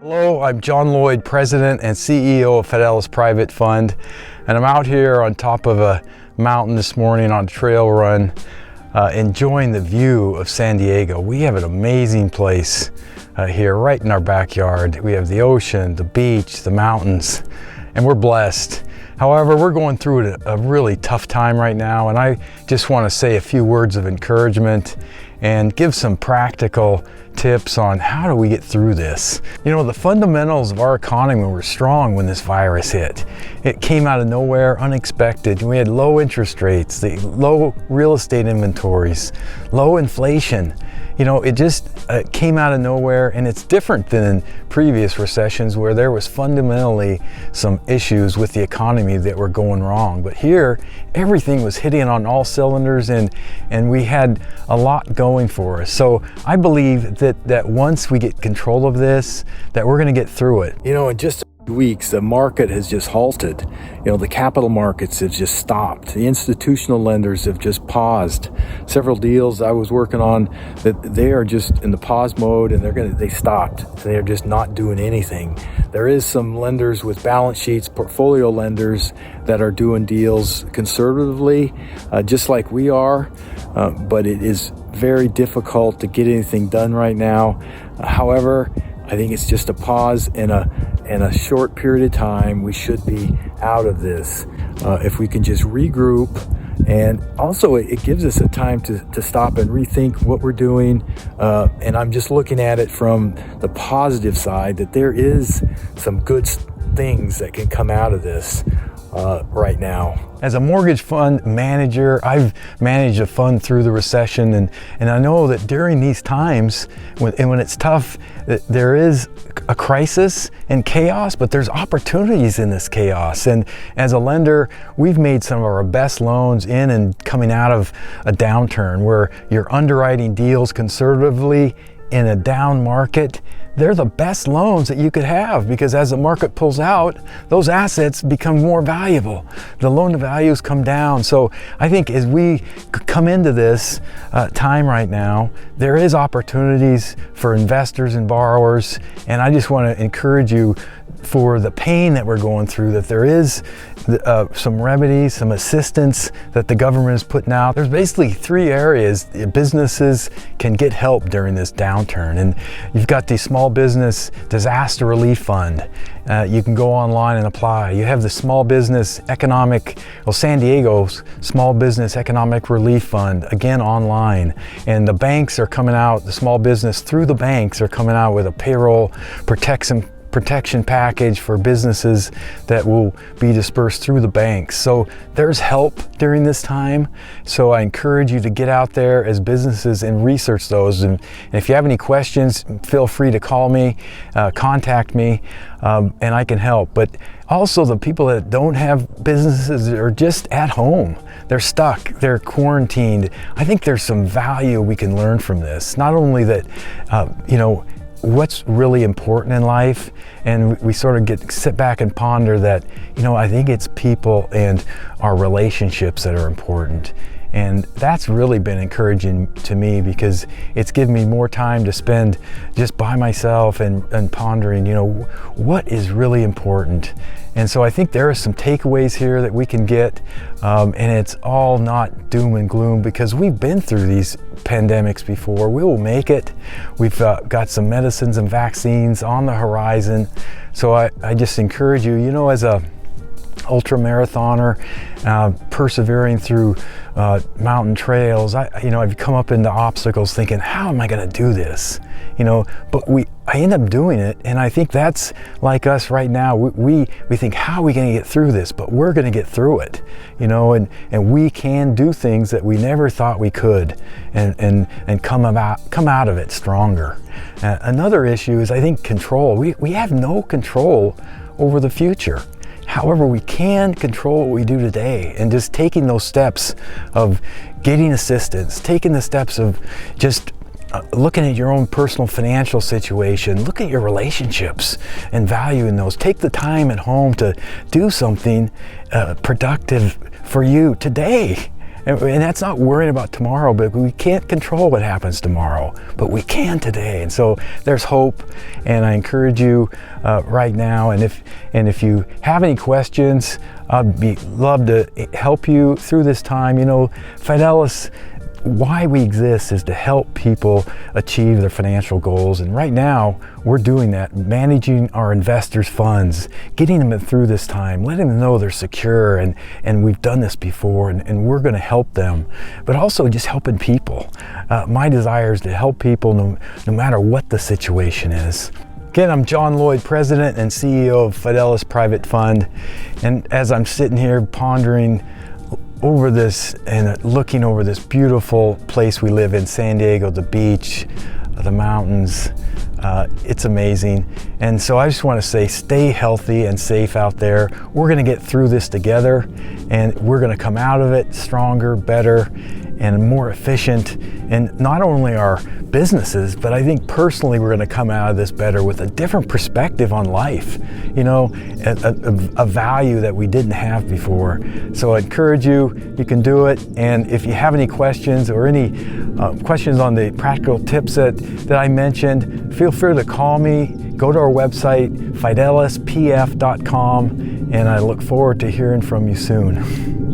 Hello, I'm John Lloyd, President and CEO of Fidelis Private Fund, and I'm out here on top of a mountain this morning on a trail run, enjoying the view of San Diego. We have an amazing place here right in our backyard. We have the ocean, the beach, the mountains, and we're blessed. However, we're going through a really tough time right now, and I just want to say a few words of encouragement and give some practical tips on how do we get through this. You know, the fundamentals of our economy were strong when this virus hit. It came out of nowhere, unexpected. We had low interest rates, low real estate inventories, low inflation. You know, it just came out of nowhere, and it's different than in previous recessions where there was fundamentally some issues with the economy that were going wrong. But here, everything was hitting on all cylinders, and we had a lot going for us. So I believe that once we get control of this, that we're going to get through it. You know, in just weeks, the market has just halted. You know, the capital markets have just stopped. The institutional lenders have just paused. Several deals I was working on, that they are just in the pause mode, and they stopped. They're just not doing anything. There is some lenders with balance sheets, portfolio lenders, that are doing deals conservatively, just like we are, but it is very difficult to get anything done right now. However, I think it's just a pause in a short period of time. We should be out of this if we can just regroup. And also it gives us a time to stop and rethink what we're doing. And I'm just looking at it from the positive side, that there is some good things that can come out of this right now. As a mortgage fund manager, I've managed a fund through the recession, and I know that during these times, when it's tough, there is a crisis and chaos, but there's opportunities in this chaos. And as a lender, we've made some of our best loans in and coming out of a downturn where you're underwriting deals conservatively in a down market. They're the best loans that you could have, because as the market pulls out, those assets become more valuable. The loan to values come down. So I think as we come into this time right now, there is opportunities for investors and borrowers. And I just want to encourage you, for the pain that we're going through, that there is some remedies, some assistance that the government is putting out. There's basically three areas businesses can get help during this downturn. And you've got the Small Business Disaster Relief Fund. You can go online and apply. You have the San Diego's Small Business Economic Relief Fund, again online. And the banks are coming out, the small business through the banks are coming out with a payroll protection package for businesses that will be dispersed through the banks. So there's help during this time. So I encourage you to get out there as businesses and research those. And if you have any questions, feel free to call me, contact me, and I can help. But also the people that don't have businesses are just at home. They're stuck, they're quarantined. I think there's some value we can learn from this. Not only that, you know, what's really important in life, and we sort of sit back and ponder that, you know, I think it's people and our relationships that are important. And that's really been encouraging to me, because it's given me more time to spend just by myself and pondering, you know, what is really important. And so I think there are some takeaways here that we can get, and it's all not doom and gloom, because we've been through these pandemics before. We will make it. We've got some medicines and vaccines on the horizon. So I just encourage you, you know, as a ultra marathoner, persevering through mountain trails, I've come up into obstacles thinking, how am I going to do this? You know, but I end up doing it, and I think that's like us right now. We think, how are we going to get through this? But we're going to get through it, you know, and we can do things that we never thought we could, and come out of it stronger. Another issue is, I think, control. We have no control over the future. However, we can control what we do today, and just taking those steps of getting assistance, taking the steps of just looking at your own personal financial situation, look at your relationships and value in those. Take the time at home to do something productive for you today. And that's not worrying about tomorrow, but we can't control what happens tomorrow, but we can today. And so there's hope, and I encourage you right now. And if you have any questions, I'd love to help you through this time. You know, Fidelis, why we exist is to help people achieve their financial goals. And right now, we're doing that, managing our investors' funds, getting them through this time, letting them know they're secure, and we've done this before, and we're gonna help them. But also just helping people. My desire is to help people no matter what the situation is. Again, I'm John Lloyd, President and CEO of Fidelis Private Fund. And as I'm sitting here pondering over this and looking over this beautiful place we live in, San Diego, the beach, the mountains, it's amazing. And so I just want to say, stay healthy and safe out there. We're going to get through this together, and we're going to come out of it stronger, better, and more efficient. And not only our businesses, but I think personally we're going to come out of this better with a different perspective on life, you know, a value that we didn't have before. So I encourage you, you can do it. And if you have any questions or any questions on the practical tips that I mentioned, feel free to call me. Go to our website, fidelispf.com, and I look forward to hearing from you soon.